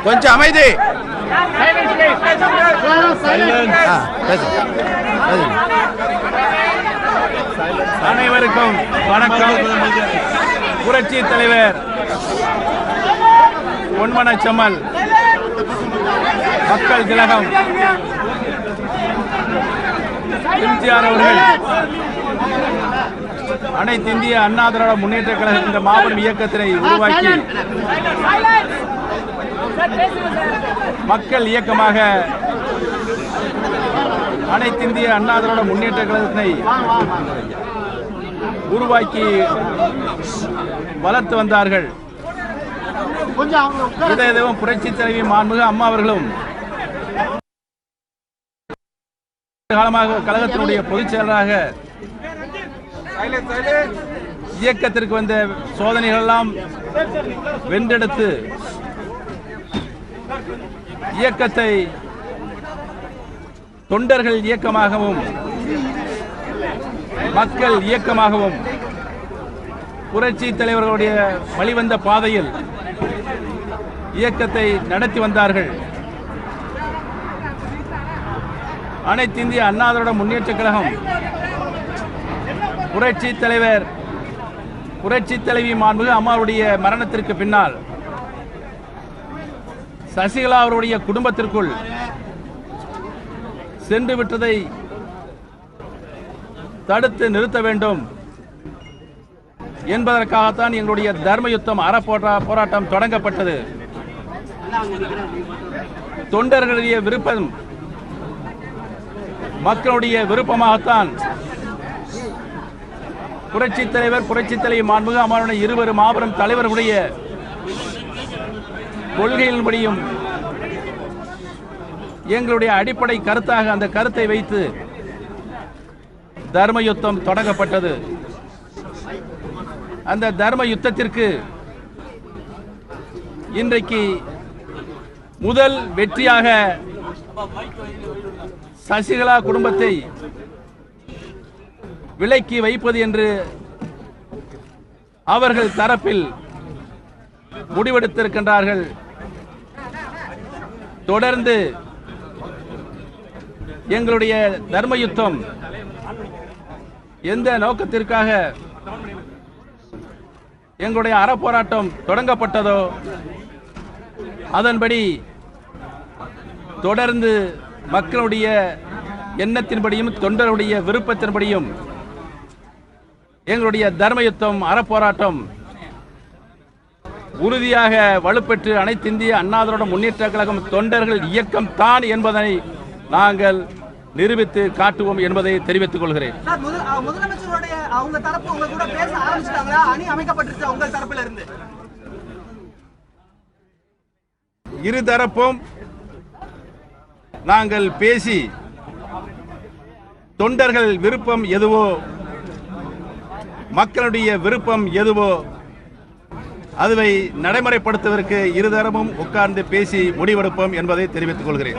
கொஞ்சம் அமைதி. அனைவருக்கும் வணக்கம். புரட்சி தலைவர் பொன்மனச்செம்மல் மக்கள் திலகம் எம்ஜிஆர் அவர்கள் அனைத்து இந்திய அண்ணா திராவிட முன்னேற்ற கழகம் என்ற மாபெரும் இயக்கத்தினை உருவாக்கி மக்கள் இயக்கமாக அனைத்து இந்திய அண்ணா திராவிட முன்னேற்ற கழகத்தினை உருவாக்கி வளர்த்து வந்தார்கள். இதயம் புரட்சி தலைவி மாண்புமிகு அம்மா அவர்களும் காலமாக கழகத்தினுடைய பொதுச் செயலராக இயக்கத்திற்கு வந்த சோதனைகள் எல்லாம் வென்றெடுத்து இயக்கத்தை தொண்டர்கள் இயக்கமாகவும் மக்கள் இயக்கமாகவும் புரட்சி தலைவர்களுடைய வழிவந்த பாதையில் இயக்கத்தை நடத்தி வந்தார்கள். அனைத்து இந்திய அண்ணா திராவிட முன்னேற்ற கழகம் புரட்சி தலைவர் புரட்சி தலைவி மாண்புமிகு அம்மாவுடைய மரணத்திற்கு பின்னால் சசிகலா அவருடைய குடும்பத்திற்குள் சென்று விட்டதை தடுத்து நிறுத்த வேண்டும் என்பதற்காகத்தான் எங்களுடைய தர்ம யுத்தம் போராட்டம் தொடங்கப்பட்டது. தொண்டர்களுடைய விருப்பம் மக்களுடைய விருப்பமாகத்தான் புரட்சி தலைவர் புரட்சி தலைவி மாண்புமிகு அம்மாவுடைய இருவரு மாபெரும் தலைவர்களுடைய கொள்கையின்படியும் எங்களுடைய அடிப்படை கருத்தாக அந்த கருத்தை வைத்து தர்ம யுத்தம் தொடங்கப்பட்டது. அந்த தர்ம யுத்தத்திற்கு இன்றைக்கு முதல் வெற்றியாக சசிகலா குடும்பத்தை விலக்கி வைப்பது என்று அவர்கள் தரப்பில் முடிவெடுத்திருக்கின்றார்கள். தொடர்ந்து எங்களுடைய தர்ம யுத்தம் எந்த நோக்கத்திற்காக எங்களுடைய அறப்போராட்டம் தொடங்கப்பட்டதோ அதன்படி தொடர்ந்து மக்களுடைய எண்ணத்தின்படியும் தொண்டருடைய விருப்பத்தின்படியும் எங்களுடைய தர்ம யுத்தம் அறப்போராட்டம் உறுதியாக வலுப்பெற்று அனைத்து இந்திய அண்ணா திராவிட முன்னேற்ற கழகம் தொண்டர்கள் இயக்கம் தான் என்பதை நாங்கள் நிரூபித்து காட்டுவோம் என்பதை தெரிவித்துக் கொள்கிறேன். இருதரப்பும் நாங்கள் பேசி தொண்டர்கள் விருப்பம் எதுவோ மக்களுடைய விருப்பம் எதுவோ அதுவை நடைமுறைப்படுத்துவதற்கு இருதரப்பும் உட்கார்ந்து பேசி முடிவெடுப்போம் என்பதை தெரிவித்துக் கொள்கிறேன்.